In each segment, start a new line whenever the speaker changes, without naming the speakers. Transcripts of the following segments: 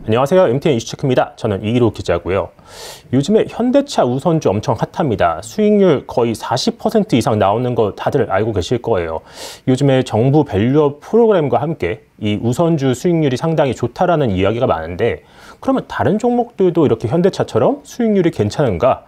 안녕하세요. MTN 이슈체크입니다. 저는 이희로 기자고요. 요즘에 현대차 우선주 엄청 핫합니다. 수익률 거의 40% 이상 나오는 거 다들 알고 계실 거예요. 요즘에 정부 밸류업 프로그램과 함께 이 우선주 수익률이 상당히 좋다라는 이야기가 많은데, 그러면 다른 종목들도 이렇게 현대차처럼 수익률이 괜찮은가?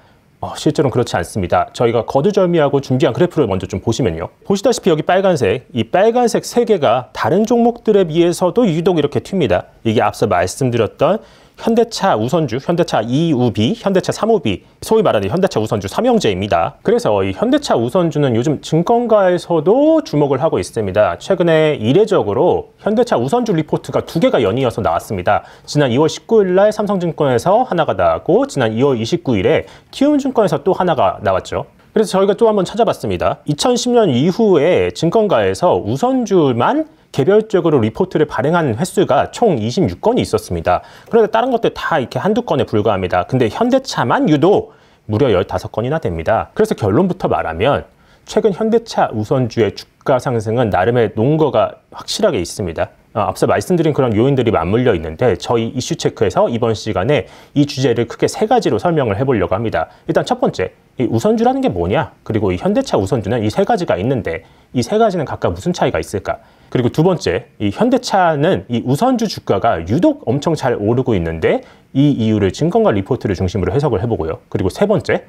실제로는 그렇지 않습니다. 저희가 거두절미하고 준비한 그래프를 먼저 좀 보시면요. 보시다시피 여기 빨간색, 이 빨간색 3개가 다른 종목들에 비해서도 유독 이렇게 튑니다. 이게 앞서 말씀드렸던 현대차 우선주, 현대차 2우비, 현대차 3우비, 소위 말하는 현대차 우선주 삼형제입니다. 그래서 이 현대차 우선주는 요즘 증권가에서도 주목을 하고 있습니다. 최근에 이례적으로 현대차 우선주 리포트가 2개가 연이어서 나왔습니다. 지난 2월 19일 날 삼성증권에서 하나가 나왔고, 지난 2월 29일에 키움증권에서 또 하나가 나왔죠. 그래서 저희가 또 한번 찾아봤습니다. 2010년 이후에 증권가에서 우선주만 개별적으로 리포트를 발행한 횟수가 총 26건이 있었습니다. 그런데 다른 것들 다 이렇게 한두 건에 불과합니다. 근데 현대차만 유독 무려 15건이나 됩니다. 그래서 결론부터 말하면 최근 현대차 우선주의 주가 상승은 나름의 논거가 확실하게 있습니다. 앞서 말씀드린 그런 요인들이 맞물려 있는데, 저희 이슈체크에서 이번 시간에 이 주제를 크게 3가지로 설명을 해보려고 합니다. 일단 첫 번째, 이 우선주라는 게 뭐냐? 그리고 이 현대차 우선주는 이 3가지가 있는데 이 3가지는 각각 무슨 차이가 있을까? 그리고 두 번째, 이 현대차는 이 우선주 주가가 유독 엄청 잘 오르고 있는데 이 이유를 증권가 리포트를 중심으로 해석을 해보고요. 그리고 세 번째,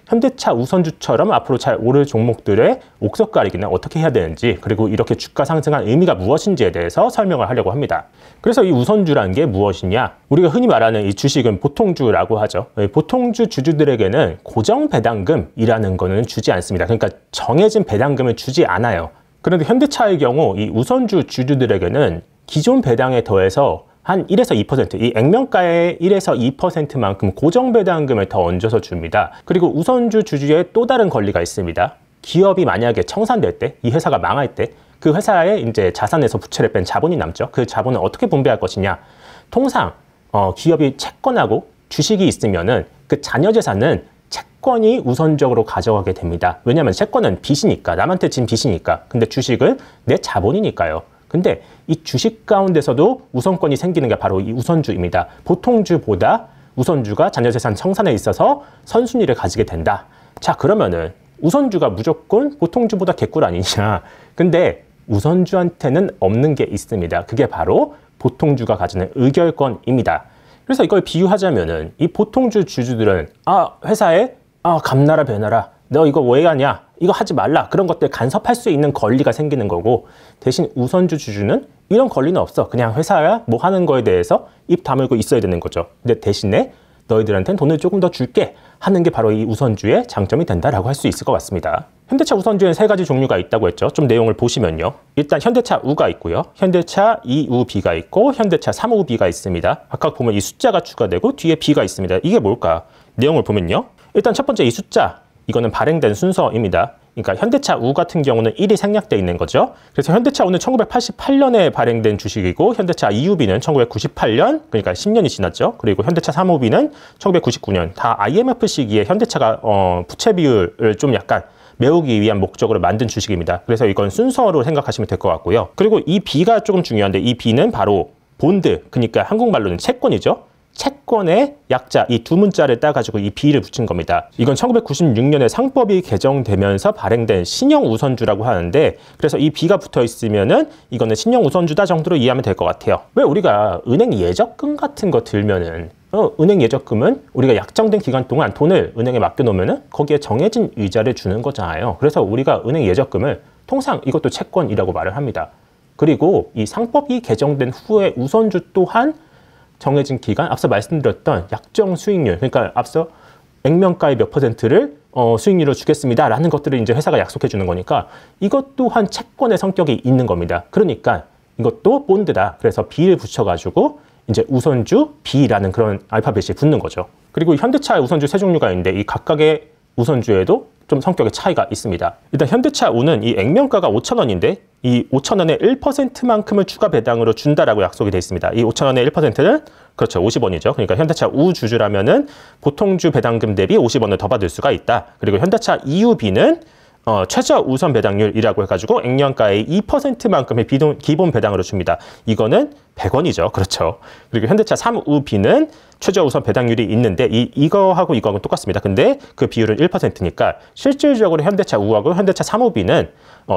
현대차 우선주처럼 앞으로 잘 오를 종목들의 옥석 가리기는 어떻게 해야 되는지, 그리고 이렇게 주가 상승한 의미가 무엇인지에 대해서 설명을 하려고 합니다. 그래서 이 우선주라는 게 무엇이냐? 우리가 흔히 말하는 이 주식은 보통주라고 하죠. 보통주 주주들에게는 고정 배당금이라는 거는 주지 않습니다. 그러니까 정해진 배당금을 주지 않아요. 그런데 현대차의 경우 이 우선주 주주들에게는 기존 배당에 더해서 한 1에서 2%, 이 액면가의 1에서 2%만큼 고정 배당금을 더 얹어서 줍니다. 그리고 우선주 주주의 또 다른 권리가 있습니다. 기업이 만약에 청산될 때, 이 회사가 망할 때, 그 회사의 이제 자산에서 부채를 뺀 자본이 남죠. 그 자본을 어떻게 분배할 것이냐? 통상 기업이 채권하고 주식이 있으면은 그 잔여 재산은 채권이 우선적으로 가져가게 됩니다. 왜냐하면 채권은 빚이니까, 남한테 진 빚이니까. 근데 주식은 내 자본이니까요. 근데 이 주식 가운데서도 우선권이 생기는 게 바로 이 우선주입니다. 보통주보다 우선주가 잔여재산 청산에 있어서 선순위를 가지게 된다. 자, 그러면은 우선주가 무조건 보통주보다 개꿀 아니냐? 근데 우선주한테는 없는 게 있습니다. 그게 바로 보통주가 가지는 의결권입니다. 그래서 이걸 비유하자면은 이 보통주 주주들은 회사에 감나라 배나라, 너 이거 왜 하냐? 이거 하지 말라. 그런 것들 간섭할 수 있는 권리가 생기는 거고, 대신 우선주 주주는 이런 권리는 없어. 그냥 회사야 뭐 하는 거에 대해서 입 다물고 있어야 되는 거죠. 근데 대신에 너희들한테는 돈을 조금 더 줄게 하는 게 바로 이 우선주의 장점이 된다라고 할 수 있을 것 같습니다. 현대차 우선주에는 3가지 종류가 있다고 했죠. 좀 내용을 보시면요. 일단 현대차 우가 있고요. 현대차 2우비가 있고 현대차 3우비가 있습니다. 각각 보면 이 숫자가 추가되고 뒤에 B가 있습니다. 이게 뭘까? 내용을 보면요. 일단 첫 번째 이 숫자, 이거는 발행된 순서입니다. 그러니까 현대차 우 같은 경우는 1이 생략되어 있는 거죠. 그래서 현대차 우는 1988년에 발행된 주식이고, 현대차 2우비는 1998년, 그러니까 10년이 지났죠. 그리고 현대차 3우비는 1999년. 다 IMF 시기에 현대차가 부채 비율을 좀 약간 메우기 위한 목적으로 만든 주식입니다. 그래서 이건 순서로 생각하시면 될 것 같고요. 그리고 이 B가 조금 중요한데, 이 B는 바로 본드, 그러니까 한국말로는 채권이죠. 채권의 약자, 이 두 문자를 따가지고 이 B를 붙인 겁니다. 이건 1996년에 상법이 개정되면서 발행된 신형 우선주라고 하는데, 그래서 이 B가 붙어 있으면은 이거는 신형 우선주다 정도로 이해하면 될 것 같아요. 왜 우리가 은행 예적금 같은 거 들면은 은행 예적금은 우리가 약정된 기간 동안 돈을 은행에 맡겨놓으면은 거기에 정해진 이자를 주는 거잖아요. 그래서 우리가 은행 예적금을 통상 이것도 채권이라고 말을 합니다. 그리고 이 상법이 개정된 후에 우선주 또한 정해진 기간, 앞서 말씀드렸던 약정 수익률, 그러니까 앞서 액면가의 몇 %를 수익률로 주겠습니다 라는 것들을 이제 회사가 약속해 주는 거니까 이것 또한 채권의 성격이 있는 겁니다. 그러니까 이것도 본드다. 그래서 B를 붙여가지고 이제 우선주 B라는 그런 알파벳이 붙는 거죠. 그리고 현대차 우선주 3종류가 있는데, 이 각각의 우선주에도 좀 성격의 차이가 있습니다. 일단 현대차 우는 이 액면가가 5,000원인데 이 5,000원의 1%만큼을 추가 배당으로 준다라고 약속이 되어 있습니다. 이 5,000원의 1%는 그렇죠, 50원이죠. 그러니까 현대차 우 주주라면은 보통주 배당금 대비 50원을 더 받을 수가 있다. 그리고 현대차 2우비는 최저 우선 배당률이라고 해가지고 액면가의 2%만큼의 기본 배당으로 줍니다. 이거는 100원이죠. 그렇죠. 그리고 현대차 3우B는 최저 우선 배당률이 있는데 이거하고 이거하고 똑같습니다. 근데 그 비율은 1%니까 실질적으로 현대차 우하고 현대차 3우B는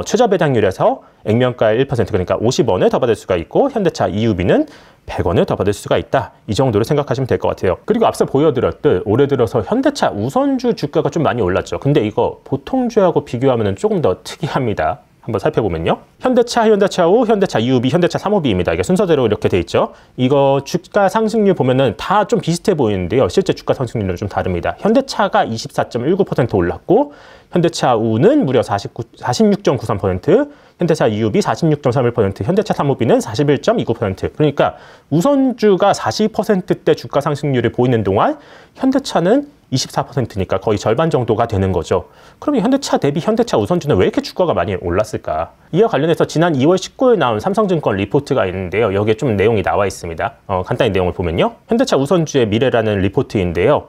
최저 배당률에서 액면가의 1% 그러니까 50원을 더 받을 수가 있고 현대차 2우B는 100원을 더 받을 수가 있다. 이 정도로 생각하시면 될 것 같아요. 그리고 앞서 보여드렸듯 올해 들어서 현대차 우선주 주가가 좀 많이 올랐죠. 근데 이거 보통주하고 비교하면 조금 더 특이합니다. 한번 살펴보면요. 현대차, 현대차 우, 현대차 2우B, 현대차 3우B입니다. 이게 순서대로 이렇게 돼 있죠. 이거 주가 상승률 보면은 다 좀 비슷해 보이는데요. 실제 주가 상승률은 좀 다릅니다. 현대차가 24.19% 올랐고 현대차 우는 무려 46.93%, 현대차 2우B 46.31%, 현대차 3우B는 41.29%. 그러니까 우선주가 40%대 주가 상승률을 보이는 동안 현대차는 24%니까 거의 절반 정도가 되는 거죠. 그러면 현대차 대비 현대차 우선주는 왜 이렇게 주가가 많이 올랐을까? 이와 관련해서 지난 2월 19일 나온 삼성증권 리포트가 있는데요. 여기에 좀 내용이 나와 있습니다. 간단히 내용을 보면요. 현대차 우선주의 미래라는 리포트인데요.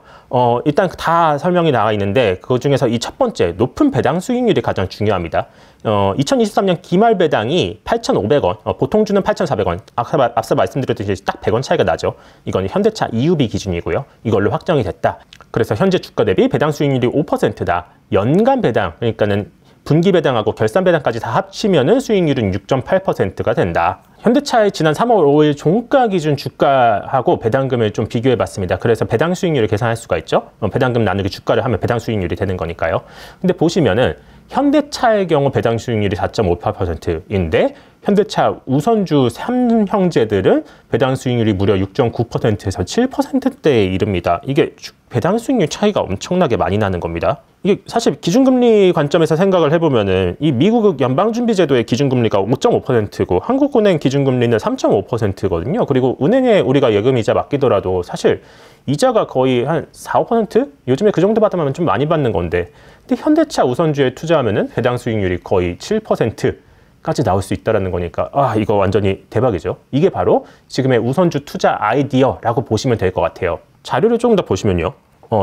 일단 다 설명이 나와 있는데 그 중에서 이 첫 번째 높은 배당 수익률이 가장 중요합니다. 2023년 기말 배당이 8,500원, 보통주는 8,400원. 앞서 말씀드렸듯이 딱 100원 차이가 나죠. 이건 현대차 2우B 기준이고요. 이걸로 확정이 됐다. 그래서 현재 주가 대비 배당 수익률이 5%다. 연간 배당, 그러니까는 분기 배당하고 결산 배당까지 다 합치면은 수익률은 6.8%가 된다. 현대차의 지난 3월 5일 종가 기준 주가하고 배당금을 좀 비교해 봤습니다. 그래서 배당 수익률을 계산할 수가 있죠. 배당금 나누기 주가를 하면 배당 수익률이 되는 거니까요. 근데 보시면은 현대차의 경우 배당 수익률이 4.58%인데 현대차 우선주 3형제들은 배당 수익률이 무려 6.9%에서 7%대에 이릅니다. 이게 배당 수익률 차이가 엄청나게 많이 나는 겁니다. 이게 사실 기준금리 관점에서 생각을 해보면은 이 미국 연방준비제도의 기준금리가 5.5%고 한국은행 기준금리는 3.5%거든요. 그리고 은행에 우리가 예금이자 맡기더라도 사실 이자가 거의 한 4, 5%? 요즘에 그 정도 받으면 좀 많이 받는 건데 근데 현대차 우선주에 투자하면은 배당 수익률이 거의 7%까지 나올 수 있다는 거니까 이거 완전히 대박이죠. 이게 바로 지금의 우선주 투자 아이디어라고 보시면 될 것 같아요. 자료를 조금 더 보시면요.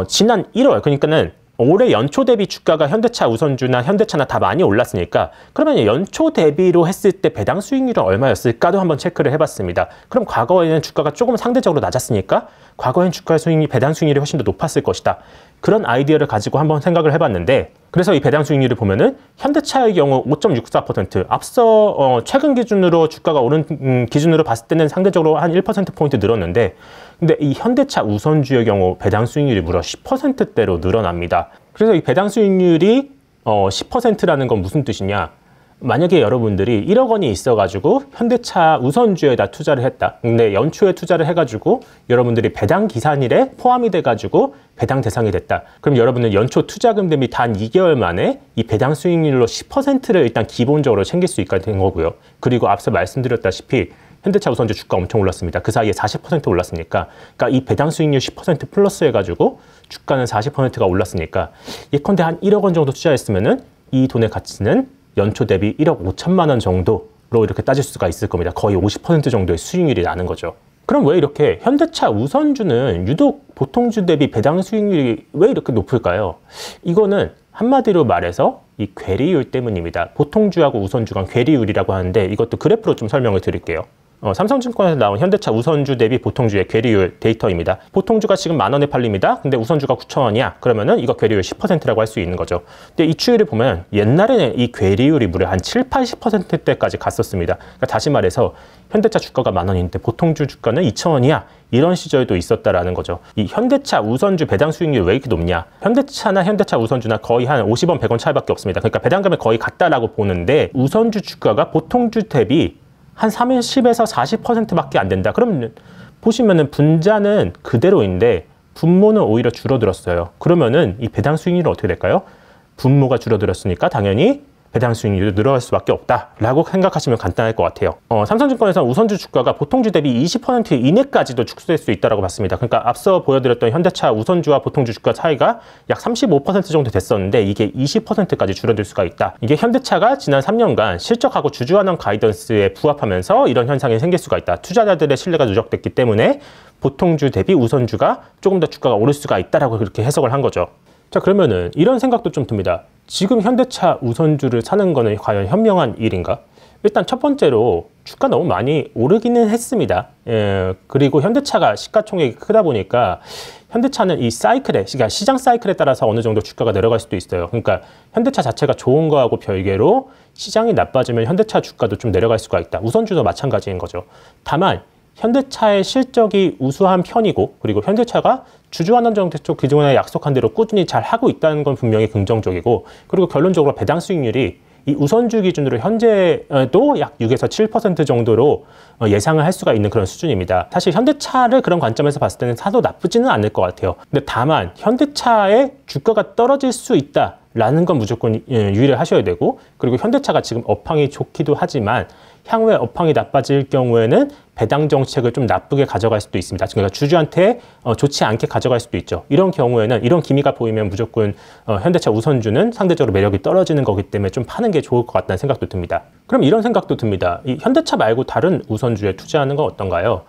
지난 1월 그러니까는 올해 연초 대비 주가가 현대차 우선주나 현대차나 다 많이 올랐으니까 그러면 연초 대비로 했을 때 배당 수익률은 얼마였을까도 한번 체크를 해봤습니다. 그럼 과거에는 주가가 조금 상대적으로 낮았으니까 과거엔 주가 수익률, 배당 수익률이 훨씬 더 높았을 것이다. 그런 아이디어를 가지고 한번 생각을 해봤는데 그래서 이 배당 수익률을 보면은 현대차의 경우 5.64%, 앞서 최근 기준으로 주가가 오른 기준으로 봤을 때는 상대적으로 한 1%포인트 늘었는데 근데 이 현대차 우선주의 경우 배당 수익률이 무려 10%대로 늘어납니다. 그래서 이 배당 수익률이 10%라는 건 무슨 뜻이냐? 만약에 여러분들이 1억 원이 있어가지고 현대차 우선주에다 투자를 했다. 근데 연초에 투자를 해가지고 여러분들이 배당 기산일에 포함이 돼가지고 배당 대상이 됐다. 그럼 여러분은 연초 투자금 대비 단 2개월 만에 이 배당 수익률로 10%를 일단 기본적으로 챙길 수 있게 된 거고요. 그리고 앞서 말씀드렸다시피 현대차 우선주 주가 엄청 올랐습니다. 그 사이에 40% 올랐으니까. 그러니까 이 배당 수익률 10% 플러스 해가지고 주가는 40%가 올랐으니까 예컨대 한 1억 원 정도 투자했으면은 이 돈의 가치는 연초 대비 1억 5천만 원 정도로 이렇게 따질 수가 있을 겁니다. 거의 50% 정도의 수익률이 나는 거죠. 그럼 왜 이렇게 현대차 우선주는 유독 보통주 대비 배당 수익률이 왜 이렇게 높을까요? 이거는 한마디로 말해서 이 괴리율 때문입니다. 보통주하고 우선주 간 괴리율이라고 하는데 이것도 그래프로 좀 설명을 드릴게요. 삼성증권에서 나온 현대차 우선주 대비 보통주의 괴리율 데이터입니다. 보통주가 지금 10,000원에 팔립니다. 근데 우선주가 9,000원이야. 그러면은 이거 괴리율 10%라고 할 수 있는 거죠. 근데 이 추이를 보면 옛날에는 이 괴리율이 무려 한 7, 80%대까지 갔었습니다. 그러니까 다시 말해서 현대차 주가가 10,000원인데 보통주 주가는 2,000원이야. 이런 시절도 있었다라는 거죠. 이 현대차 우선주 배당 수익률이 왜 이렇게 높냐? 현대차나 현대차 우선주나 거의 한 50원, 100원 차이밖에 없습니다. 그러니까 배당금이 거의 같다라고 보는데 우선주 주가가 보통주 대비 한 30에서 40%밖에 안 된다. 그럼 보시면은 분자는 그대로인데 분모는 오히려 줄어들었어요. 그러면은 이 배당 수익률은 어떻게 될까요? 분모가 줄어들었으니까 당연히 배당 수익률도 늘어날 수밖에 없다라고 생각하시면 간단할 것 같아요. 삼성증권에서 우선주 주가가 보통주 대비 20% 이내까지도 축소될 수 있다고 봤습니다. 그러니까 앞서 보여드렸던 현대차 우선주와 보통주 주가 차이가 약 35% 정도 됐었는데 이게 20%까지 줄어들 수가 있다. 이게 현대차가 지난 3년간 실적하고 주주환원 가이던스에 부합하면서 이런 현상이 생길 수가 있다. 투자자들의 신뢰가 누적됐기 때문에 보통주 대비 우선주가 조금 더 주가가 오를 수가 있다라고 그렇게 해석을 한 거죠. 자, 그러면은 이런 생각도 좀 듭니다. 지금 현대차 우선주를 사는 거는 과연 현명한 일인가? 일단 첫 번째로 주가 너무 많이 오르기는 했습니다. 그리고 현대차가 시가총액이 크다 보니까 현대차는 이 사이클에, 그러니까 시장 사이클에 따라서 어느 정도 주가가 내려갈 수도 있어요. 그러니까 현대차 자체가 좋은 거하고 별개로 시장이 나빠지면 현대차 주가도 좀 내려갈 수가 있다. 우선주도 마찬가지인 거죠. 다만 현대차의 실적이 우수한 편이고, 그리고 현대차가 주주환원 정책 기존에 약속한 대로 꾸준히 잘 하고 있다는 건 분명히 긍정적이고, 그리고 결론적으로 배당 수익률이 이 우선주 기준으로 현재도 약 6에서 7% 정도로 예상을 할 수가 있는 그런 수준입니다. 사실 현대차를 그런 관점에서 봤을 때는 사도 나쁘지는 않을 것 같아요. 근데 다만 현대차의 주가가 떨어질 수 있다라는 건 무조건 유의를 하셔야 되고, 그리고 현대차가 지금 업황이 좋기도 하지만 향후에 업황이 나빠질 경우에는 배당 정책을 좀 나쁘게 가져갈 수도 있습니다. 그러니까 주주한테 좋지 않게 가져갈 수도 있죠. 이런 경우에는 이런 기미가 보이면 무조건 현대차 우선주는 상대적으로 매력이 떨어지는 거기 때문에 좀 파는 게 좋을 것 같다는 생각도 듭니다. 그럼 이런 생각도 듭니다. 이 현대차 말고 다른 우선주에 투자하는 건 어떤가요?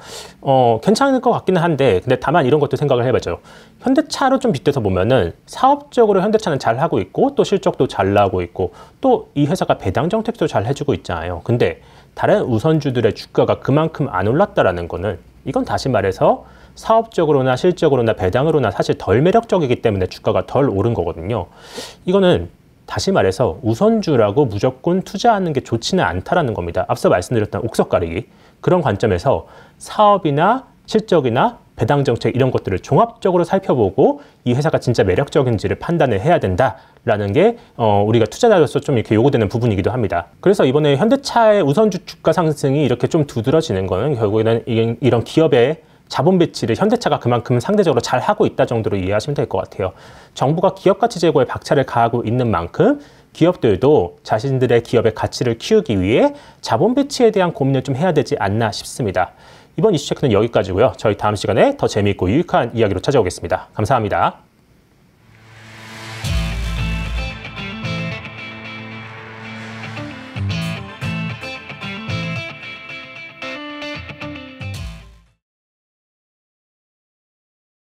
괜찮을 것 같기는 한데, 근데 다만 이런 것도 생각을 해봐죠. 현대차로 좀 빗대서 보면은 사업적으로 현대차는 잘 하고 있고, 또 실적도 잘 나오고 있고, 또 이 회사가 배당 정책도 잘 해주고 있잖아요. 근데 다른 우선주들의 주가가 그만큼 안 올랐다라는 거는, 이건 다시 말해서 사업적으로나 실적으로나 배당으로나 사실 덜 매력적이기 때문에 주가가 덜 오른 거거든요. 이거는 다시 말해서 우선주라고 무조건 투자하는 게 좋지는 않다라는 겁니다. 앞서 말씀드렸던 옥석 가리기, 그런 관점에서 사업이나 실적이나 배당 정책 이런 것들을 종합적으로 살펴보고 이 회사가 진짜 매력적인지를 판단을 해야 된다라는 게 우리가 투자자로서 좀 이렇게 요구되는 부분이기도 합니다. 그래서 이번에 현대차의 우선주 주가 상승이 이렇게 좀 두드러지는 거는 결국에는 이런 기업의 자본 배치를 현대차가 그만큼 상대적으로 잘 하고 있다 정도로 이해하시면 될 것 같아요. 정부가 기업 가치 제고에 박차를 가하고 있는 만큼 기업들도 자신들의 기업의 가치를 키우기 위해 자본 배치에 대한 고민을 좀 해야 되지 않나 싶습니다. 이번 이슈 체크는 여기까지고요. 저희 다음 시간에 더 재미있고 유익한 이야기로 찾아오겠습니다. 감사합니다.